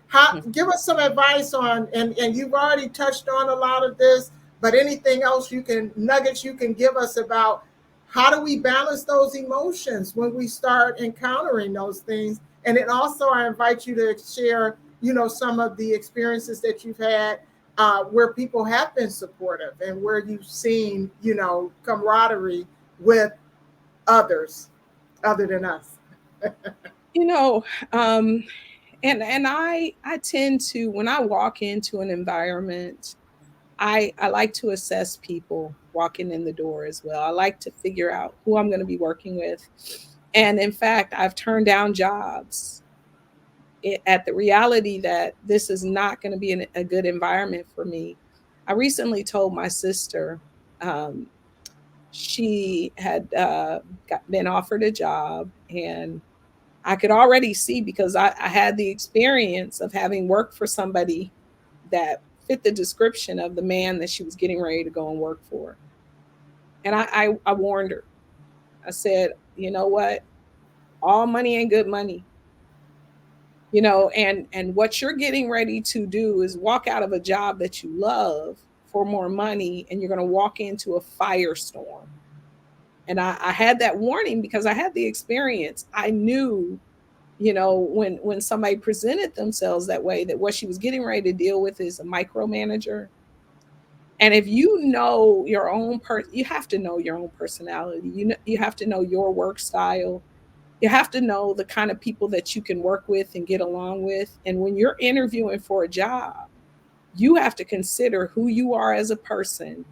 give us some advice on, and you've already touched on a lot of this, but anything else nuggets you can give us about how do we balance those emotions when we start encountering those things? And then also, I invite you to share, some of the experiences that you've had where people have been supportive and where you've seen, camaraderie with others other than us. You know, um, and I tend to, when I walk into an environment, I like to assess people walking in the door as well. I like to figure out who I'm going to be working with. And in fact, I've turned down jobs at the reality that this is not going to be a good environment for me. I recently told my sister, um, she had been offered a job, and I could already see, because I had the experience of having worked for somebody that fit the description of the man that she was getting ready to go and work for. And I warned her. I said, you know what? All money ain't good money. And what you're getting ready to do is walk out of a job that you love for more money, and you're going to walk into a firestorm. And I had that warning because I had the experience. I knew, when somebody presented themselves that way, that what she was getting ready to deal with is a micromanager. And if you know your own you have to know your own personality. You have to know your work style. You have to know the kind of people that you can work with and get along with. And when you're interviewing for a job, you have to consider who you are as a person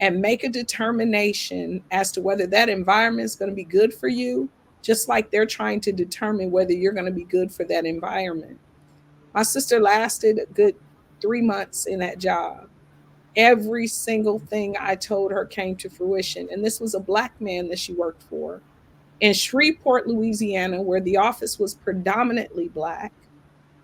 and make a determination as to whether that environment is going to be good for you, just like they're trying to determine whether you're going to be good for that environment. My sister lasted a good 3 months in that job. Every single thing I told her came to fruition. And this was a Black man that she worked for in Shreveport, Louisiana, where the office was predominantly Black.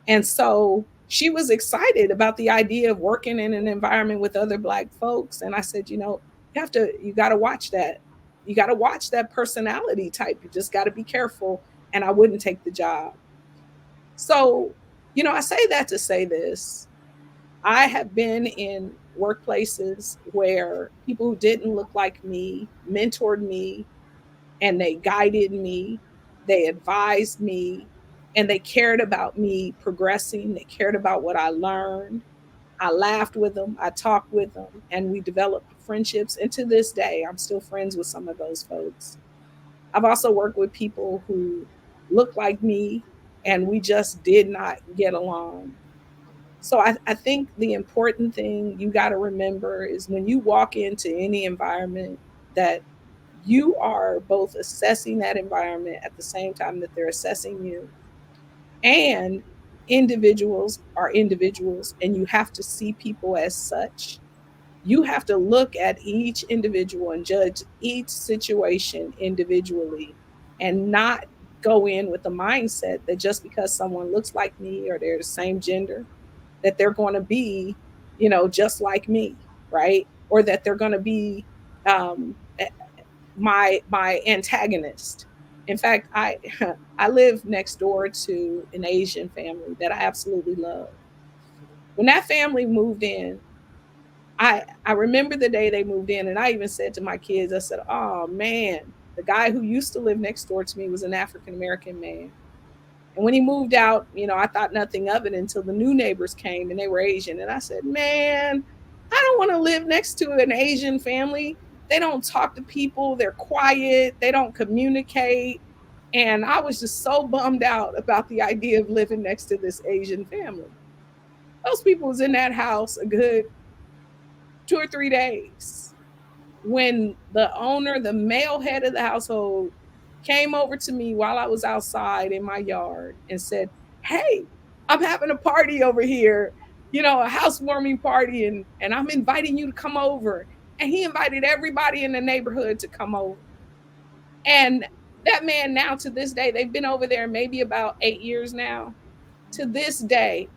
And so she was excited about the idea of working in an environment with other Black folks. And I said, you got to watch that. You got to watch that personality type. You just got to be careful. And I wouldn't take the job. So, I say that to say this. I have been in workplaces where people who didn't look like me mentored me, and they guided me, they advised me, and they cared about me progressing. They cared about what I learned. I laughed with them, I talked with them, and we developed friendships. And to this day, I'm still friends with some of those folks. I've also worked with people who look like me, and we just did not get along. So I think the important thing you got to remember is when you walk into any environment, that you are both assessing that environment at the same time that they're assessing you. And individuals are individuals, and you have to see people as such. You have to look at each individual and judge each situation individually, and not go in with the mindset that just because someone looks like me or they're the same gender, that they're going to be, just like me, right? Or that they're going to be um, my antagonist. In fact, I live next door to an Asian family that I absolutely love. When that family moved in, I remember the day they moved in, and I even said to my kids, I said, "Oh man, the guy who used to live next door to me was an African American man." And when he moved out, I thought nothing of it until the new neighbors came and they were Asian. And I said, "Man, I don't want to live next to an Asian family. They don't talk to people, they're quiet, they don't communicate." And I was just so bummed out about the idea of living next to this Asian family. Those people was in that house a good 2 or 3 days when the owner, the male head of the household, came over to me while I was outside in my yard and said, "Hey, I'm having a party over here, a housewarming party, and I'm inviting you to come over." And he invited everybody in the neighborhood to come over. And that man, now to this day, they've been over there maybe about 8 years now. To this day,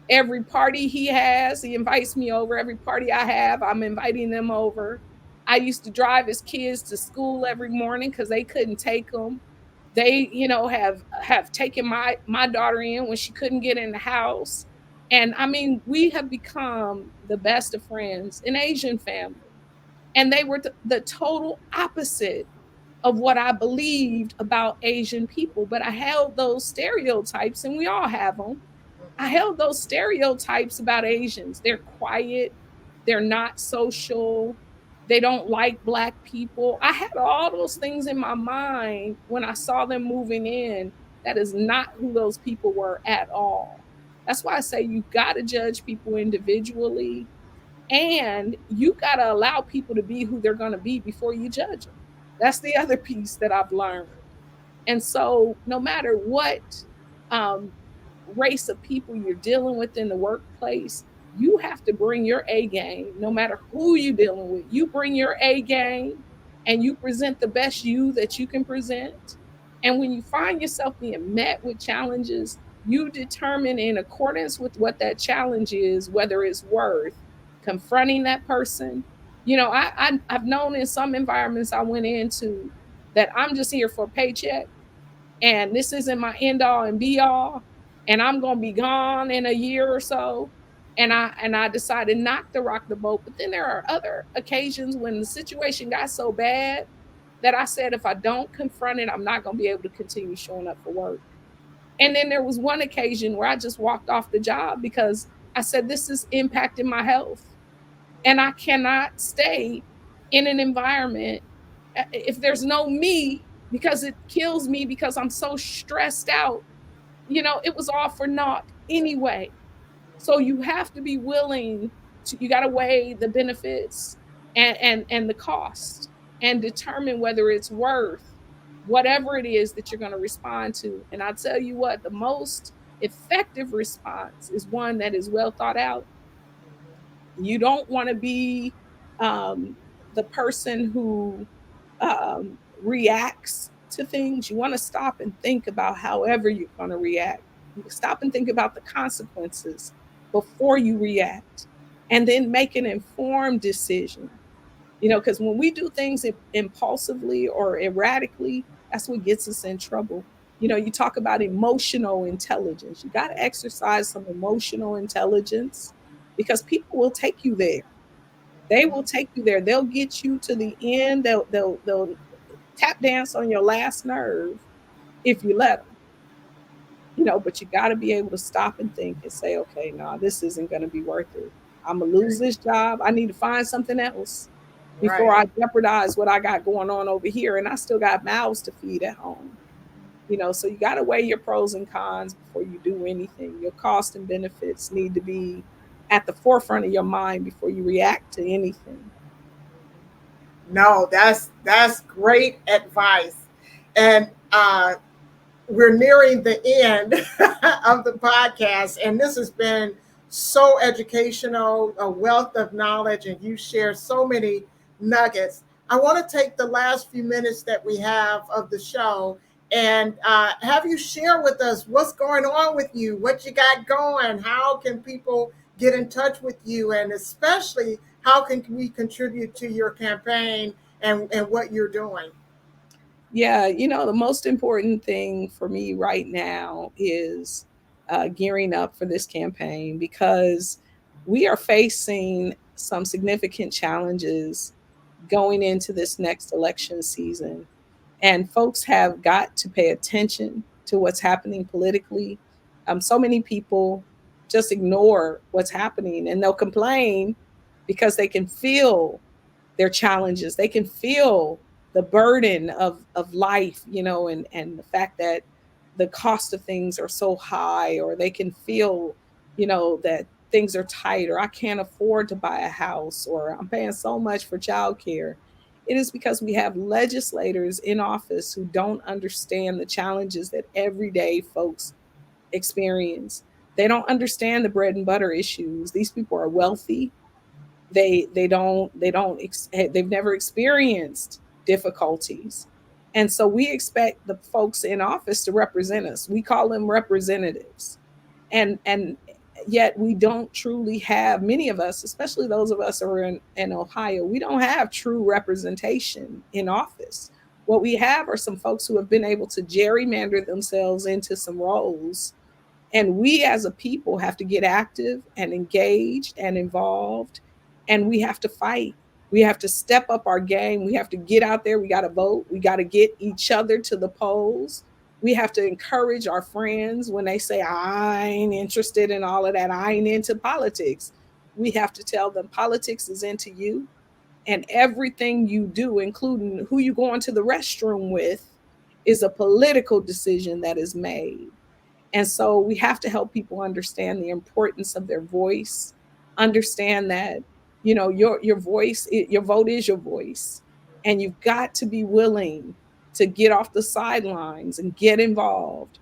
every party he has, he invites me over. Every party I have, I'm inviting them over. I used to drive his kids to school every morning because they couldn't take them. They, have taken my daughter in when she couldn't get in the house. And I mean, we have become the best of friends, an Asian family. And they were the total opposite of what I believed about Asian people. But I held those stereotypes, and we all have them. I held those stereotypes about Asians. They're quiet, they're not social, they don't like Black people. I had all those things in my mind when I saw them moving in. That is not who those people were at all. That's why I say you got to judge people individually, and you got to allow people to be who they're going to be before you judge them. That's the other piece that I've learned. And so, no matter what um, race of people you're dealing with in the workplace, you have to bring your A game. No matter who you're dealing with, you bring your A game and you present the best you that you can present. And when you find yourself being met with challenges, you determine in accordance with what that challenge is, whether it's worth confronting that person. I've known in some environments I went into that I'm just here for a paycheck, and this isn't my end all and be all, and I'm going to be gone in a year or so. And I decided not to rock the boat. But then there are other occasions when the situation got so bad that I said, if I don't confront it, I'm not going to be able to continue showing up for work. And then there was one occasion where I just walked off the job because I said, this is impacting my health, and I cannot stay in an environment if there's no me, because it kills me because I'm so stressed out. It was all for naught anyway. So you have to be willing to, you got to weigh the benefits and the cost and determine whether it's worth whatever it is that you're going to respond to. And I'll tell you what, the most effective response is one that is well thought out. You don't want to be um, the person who reacts to things. You want to stop and think about however you're going to react. Stop and think about the consequences before you react, and then make an informed decision. Because when we do things impulsively or erratically, that's what gets us in trouble. You talk about emotional intelligence. You got to exercise some emotional intelligence, because people will take you there. They will take you there. They'll get you to the end. They'll tap dance on your last nerve if you let them. But you got to be able to stop and think and say, okay, no, this isn't going to be worth it. I'm going to lose this job. I need to find something else before Right. I jeopardize what I got going on over here. And I still got mouths to feed at home. So you got to weigh your pros and cons before you do anything. Your cost and benefits need to be at the forefront of your mind before you react to anything. No, that's great advice. And we're nearing the end of the podcast, and this has been so educational, a wealth of knowledge, and you share so many nuggets. I want to take the last few minutes that we have of the show and have you share with us what's going on with you, what you got going, how can people get in touch with you, and especially how can we contribute to your campaign and what you're doing. Yeah, the most important thing for me right now is gearing up for this campaign, because we are facing some significant challenges going into this next election season. And folks have got to pay attention to what's happening politically. So many people just ignore what's happening, and they'll complain because they can feel their challenges. They can feel the burden of life, and the fact that the cost of things are so high, or they can feel, that things are tight, or I can't afford to buy a house, or I'm paying so much for childcare. It is because we have legislators in office who don't understand the challenges that everyday folks experience. They don't understand the bread and butter issues. These people are wealthy. They've never experienced difficulties, and so we expect the folks in office to represent us. We call them representatives, and yet we don't truly have, many of us, especially those of us who are in Ohio, we don't have true representation in office. What we have are some folks who have been able to gerrymander themselves into some roles, and we as a people have to get active and engaged and involved, and we have to fight. We have to step up our game. We have to get out there. We got to vote. We got to get each other to the polls. We have to encourage our friends when they say, I ain't interested in all of that. I ain't into politics. We have to tell them politics is into you, and everything you do, including who you go into the restroom with, is a political decision that is made. And so we have to help people understand the importance of their voice, understand that, your voice, your vote is your voice. And you've got to be willing to get off the sidelines and get involved.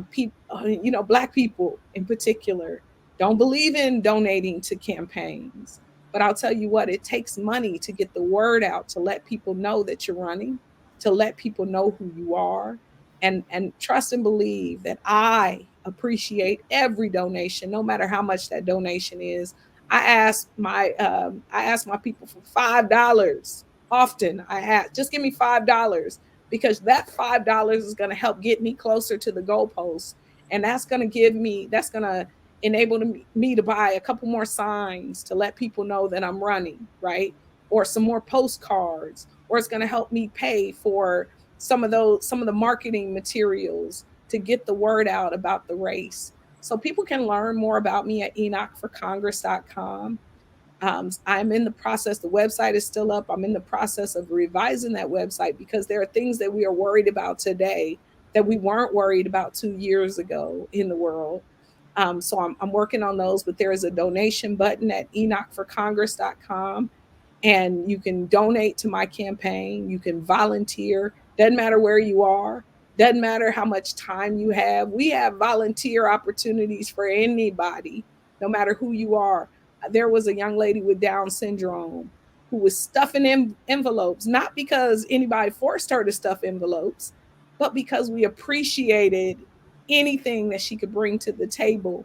People, Black people in particular don't believe in donating to campaigns. But I'll tell you what, it takes money to get the word out, to let people know that you're running, to let people know who you are, and trust and believe that I appreciate every donation, no matter how much that donation is. I ask my people for $5 often. I ask, just give me $5, because that $5 is going to help get me closer to the goalpost, and that's going to enable me to buy a couple more signs to let people know that I'm running, right? Or some more postcards, or it's going to help me pay for some of the marketing materials to get the word out about the race. So people can learn more about me at enochforcongress.com. I'm in the process, the website is still up. I'm in the process of revising that website, because there are things that we are worried about today that we weren't worried about 2 years ago in the world. So I'm working on those, but there is a donation button at enochforcongress.com, and you can donate to my campaign. You can volunteer. Doesn't matter where you are. Doesn't matter how much time you have. We have volunteer opportunities for anybody, no matter who you are. There was a young lady with Down syndrome who was stuffing envelopes, not because anybody forced her to stuff envelopes, but because we appreciated anything that she could bring to the table.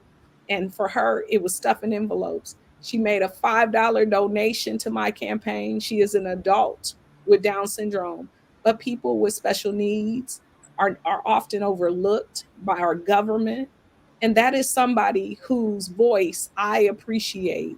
And for her, it was stuffing envelopes. She made a $5 donation to my campaign. She is an adult with Down syndrome, but people with special needs are often overlooked by our government. And that is somebody whose voice I appreciate.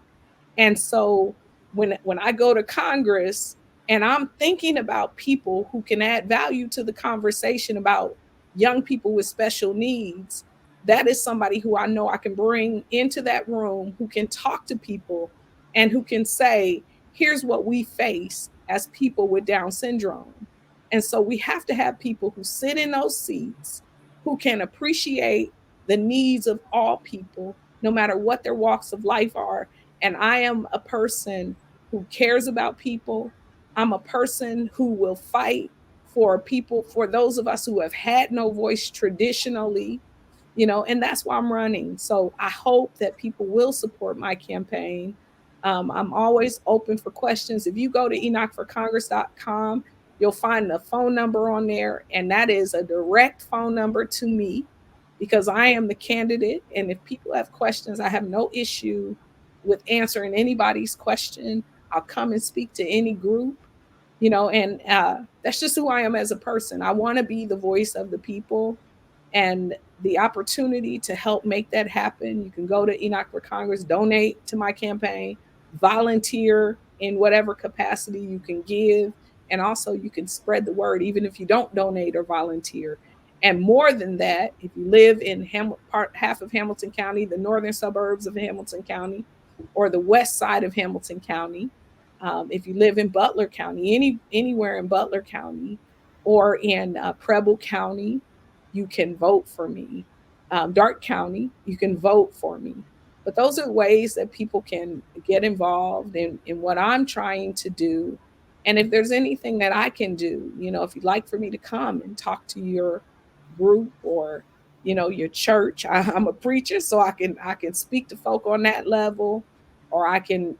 And so when I go to Congress and I'm thinking about people who can add value to the conversation about young people with special needs, that is somebody who I know I can bring into that room, who can talk to people and who can say, here's what we face as people with Down syndrome. And so we have to have people who sit in those seats, who can appreciate the needs of all people, no matter what their walks of life are. And I am a person who cares about people. I'm a person who will fight for people, for those of us who have had no voice traditionally, and that's why I'm running. So I hope that people will support my campaign. I'm always open for questions. If you go to enochforcongress.com, you'll find the phone number on there, and that is a direct phone number to me, because I am the candidate. And if people have questions, I have no issue with answering anybody's question. I'll come and speak to any group, and that's just who I am as a person. I want to be the voice of the people, and the opportunity to help make that happen. You can go to Enoch for Congress, donate to my campaign, volunteer in whatever capacity you can give. And also, you can spread the word even if you don't donate or volunteer. And more than that, if you live in half of Hamilton County, the northern suburbs of Hamilton County, or the west side of Hamilton County, if you live in Butler County, anywhere in Butler County, or in Preble County, you can vote for me. Dark County, you can vote for me. But those are ways that people can get involved in what I'm trying to do. And if there's anything that I can do, if you'd like for me to come and talk to your group, or your church. I'm a preacher, so I can speak to folk on that level, or I can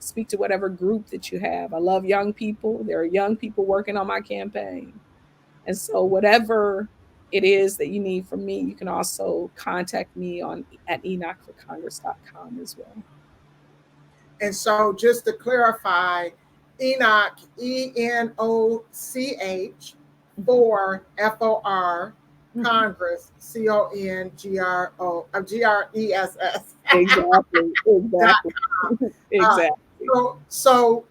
speak to whatever group that you have. I love young people. There are young people working on my campaign. And so whatever it is that you need from me, you can also contact me on at enochforcongress.com as well. And so, just to clarify, Enoch, ENOCH, for FOR, Congress, CONGRESS. Exactly. Exactly. Exactly. So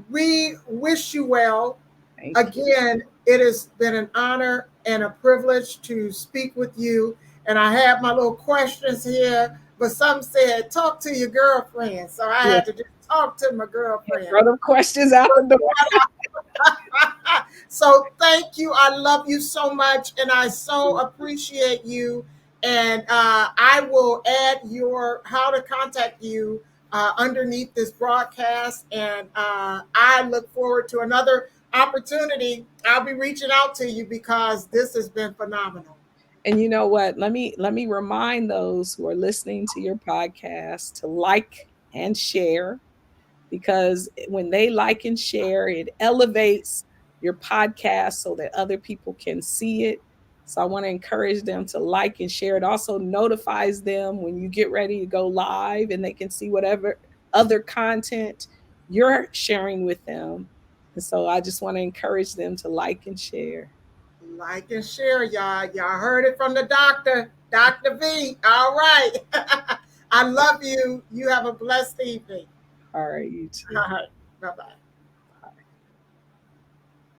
we wish you well. Again, it has been an honor and a privilege to speak with you. And I have my little questions here, but some said, talk to your girlfriend. So I had to just talk to my girlfriend. Throw the questions out the door. So thank you. I love you so much, and I so appreciate you. And I will add how to contact you underneath this broadcast. And I look forward to another opportunity. I'll be reaching out to you because this has been phenomenal. And you know what? Let me remind those who are listening to your podcast to like and share, because when they like and share, it elevates your podcast so that other people can see it. So I want to encourage them to like and share. It also notifies them when you get ready to go live, and they can see whatever other content you're sharing with them. And so I just want to encourage them to like and share. Like and share, y'all. Y'all heard it from the doctor, Dr. V. All right. I love you. You have a blessed evening. All right, you too. All right. Bye-bye.